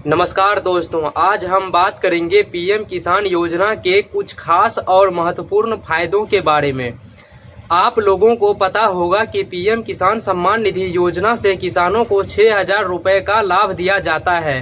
नमस्कार दोस्तों, आज हम बात करेंगे पीएम किसान योजना के कुछ खास और महत्वपूर्ण फायदों के बारे में। आप लोगों को पता होगा कि पीएम किसान सम्मान निधि योजना से किसानों को 6,000 रुपये का लाभ दिया जाता है।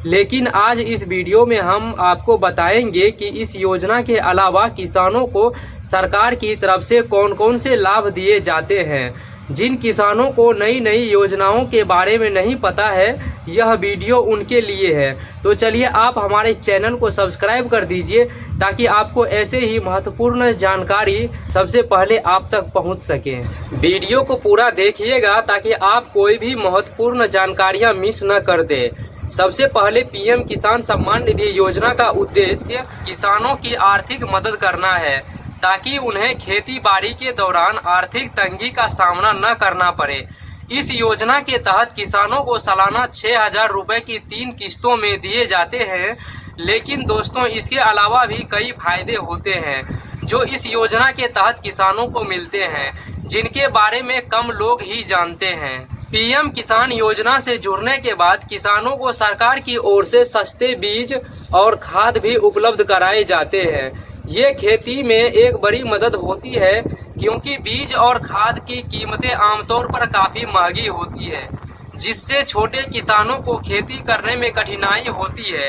लेकिन आज इस वीडियो में हम आपको बताएंगे कि इस योजना के अलावा किसानों को सरकार की तरफ से कौन कौन से लाभ दिए जाते हैं। जिन किसानों को नई नई योजनाओं के बारे में नहीं पता है, यह वीडियो उनके लिए है। तो चलिए आप हमारे चैनल को सब्सक्राइब कर दीजिए ताकि आपको ऐसे ही महत्वपूर्ण जानकारी सबसे पहले आप तक पहुंच सके। वीडियो को पूरा देखिएगा ताकि आप कोई भी महत्वपूर्ण जानकारियां मिस न कर दे। सबसे पहले पीएम किसान सम्मान निधि योजना का उद्देश्य किसानों की आर्थिक मदद करना है ताकि उन्हें खेती बाड़ी के दौरान आर्थिक तंगी का सामना न करना पड़े। इस योजना के तहत किसानों को सालाना 6,000 रुपये की 3 किस्तों में दिए जाते हैं। लेकिन दोस्तों, इसके अलावा भी कई फायदे होते हैं जो इस योजना के तहत किसानों को मिलते हैं, जिनके बारे में कम लोग ही जानते हैं। पीएम किसान योजना से जुड़ने के बाद किसानों को सरकार की ओर से सस्ते बीज और खाद भी उपलब्ध कराए जाते हैं। ये खेती में एक बड़ी मदद होती है क्योंकि बीज और खाद की कीमतें आमतौर पर काफ़ी महंगी होती है, जिससे छोटे किसानों को खेती करने में कठिनाई होती है।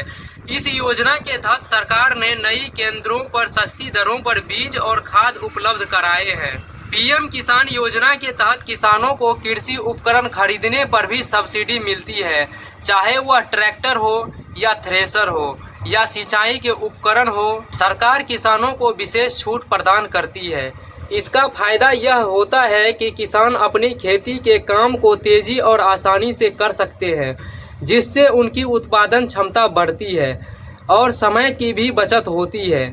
इस योजना के तहत सरकार ने नई केंद्रों पर सस्ती दरों पर बीज और खाद उपलब्ध कराए हैं। पीएम किसान योजना के तहत किसानों को कृषि उपकरण खरीदने पर भी सब्सिडी मिलती है, चाहे वह ट्रैक्टर हो या थ्रेशर हो या सिंचाई के उपकरण हो। सरकार किसानों को विशेष छूट प्रदान करती है। इसका फायदा यह होता है कि किसान अपनी खेती के काम को तेजी और आसानी से कर सकते हैं, जिससे उनकी उत्पादन क्षमता बढ़ती है और समय की भी बचत होती है।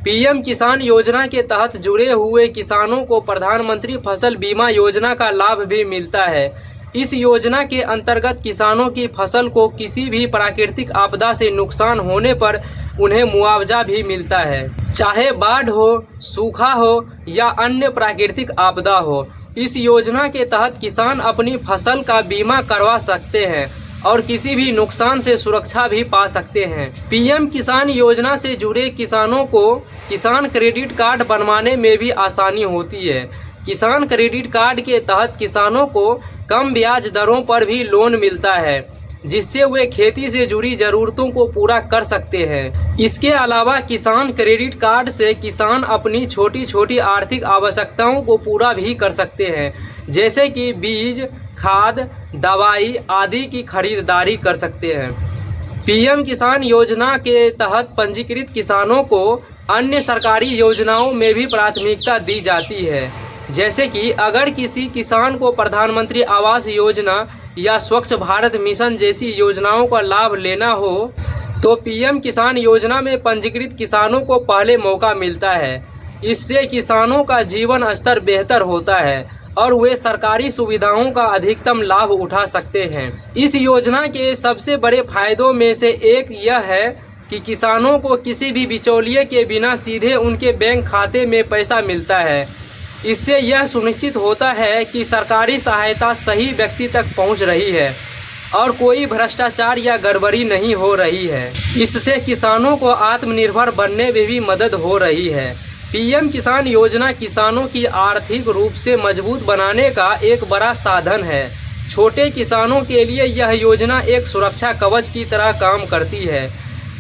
पीएम किसान योजना के तहत जुड़े हुए किसानों को प्रधानमंत्री फसल बीमा योजना का लाभ भी मिलता है। इस योजना के अंतर्गत किसानों की फसल को किसी भी प्राकृतिक आपदा से नुकसान होने पर उन्हें मुआवजा भी मिलता है, चाहे बाढ़ हो, सूखा हो या अन्य प्राकृतिक आपदा हो। इस योजना के तहत किसान अपनी फसल का बीमा करवा सकते हैं और किसी भी नुकसान से सुरक्षा भी पा सकते हैं। पीएम किसान योजना से जुड़े किसानों को किसान क्रेडिट कार्ड बनवाने में भी आसानी होती है। किसान क्रेडिट कार्ड के तहत किसानों को कम ब्याज दरों पर भी लोन मिलता है, जिससे वे खेती से जुड़ी जरूरतों को पूरा कर सकते हैं। इसके अलावा किसान क्रेडिट कार्ड से किसान अपनी छोटी छोटी आर्थिक आवश्यकताओं को पूरा भी कर सकते हैं, जैसे कि बीज, खाद, दवाई आदि की खरीदारी कर सकते हैं। पीएम किसान योजना के तहत पंजीकृत किसानों को अन्य सरकारी योजनाओं में भी प्राथमिकता दी जाती है, जैसे कि अगर किसी किसान को प्रधानमंत्री आवास योजना या स्वच्छ भारत मिशन जैसी योजनाओं का लाभ लेना हो तो पीएम किसान योजना में पंजीकृत किसानों को पहले मौका मिलता है। इससे किसानों का जीवन स्तर बेहतर होता है और वे सरकारी सुविधाओं का अधिकतम लाभ उठा सकते हैं। इस योजना के सबसे बड़े फायदों में से एक यह है कि किसानों को किसी भी बिचौलिए के बिना सीधे उनके बैंक खाते में पैसा मिलता है। इससे यह सुनिश्चित होता है कि सरकारी सहायता सही व्यक्ति तक पहुंच रही है और कोई भ्रष्टाचार या गड़बड़ी नहीं हो रही है। इससे किसानों को आत्मनिर्भर बनने में भी मदद हो रही है। पीएम किसान योजना किसानों की आर्थिक रूप से मजबूत बनाने का एक बड़ा साधन है। छोटे किसानों के लिए यह योजना एक सुरक्षा कवच की तरह काम करती है,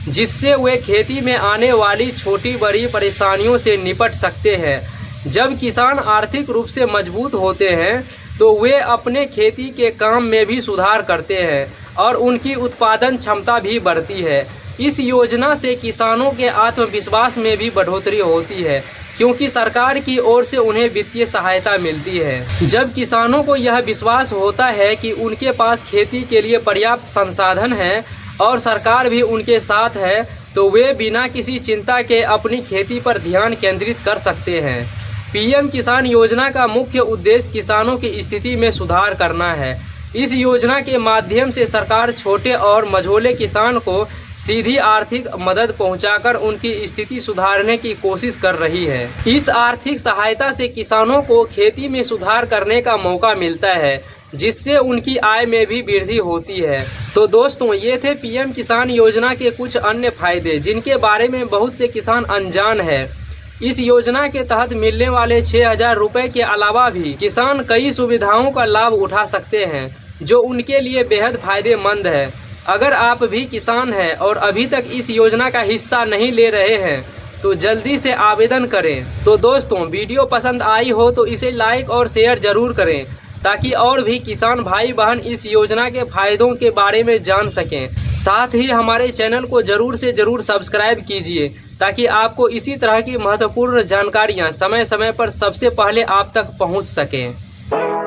जिससे वे खेती में आने वाली छोटी बड़ी परेशानियों से निपट सकते हैं। जब किसान आर्थिक रूप से मजबूत होते हैं तो वे अपने खेती के काम में भी सुधार करते हैं और उनकी उत्पादन क्षमता भी बढ़ती है। इस योजना से किसानों के आत्मविश्वास में भी बढ़ोतरी होती है, क्योंकि सरकार की ओर से उन्हें वित्तीय सहायता मिलती है। जब किसानों को यह विश्वास होता है कि उनके पास खेती के लिए पर्याप्त संसाधन है और सरकार भी उनके साथ है, तो वे बिना किसी चिंता के अपनी खेती पर ध्यान केंद्रित कर सकते हैं। पीएम किसान योजना का मुख्य उद्देश्य किसानों की स्थिति में सुधार करना है। इस योजना के माध्यम से सरकार छोटे और मझोले किसान को सीधी आर्थिक मदद पहुंचाकर उनकी स्थिति सुधारने की कोशिश कर रही है। इस आर्थिक सहायता से किसानों को खेती में सुधार करने का मौका मिलता है, जिससे उनकी आय में भी वृद्धि होती है। तो दोस्तों, ये थे पीएम किसान योजना के कुछ अन्य फायदे जिनके बारे में बहुत से किसान अनजान है। इस योजना के तहत मिलने वाले 6,000 रुपए के अलावा भी किसान कई सुविधाओं का लाभ उठा सकते हैं जो उनके लिए बेहद फायदेमंद है। अगर आप भी किसान हैं और अभी तक इस योजना का हिस्सा नहीं ले रहे हैं तो जल्दी से आवेदन करें। तो दोस्तों, वीडियो पसंद आई हो तो इसे लाइक और शेयर जरूर करें ताकि और भी किसान भाई बहन इस योजना के फायदों के बारे में जान सकें। साथ ही हमारे चैनल को जरूर से जरूर सब्सक्राइब कीजिए ताकि आपको इसी तरह की महत्वपूर्ण जानकारियां समय समय पर सबसे पहले आप तक पहुंच सकें।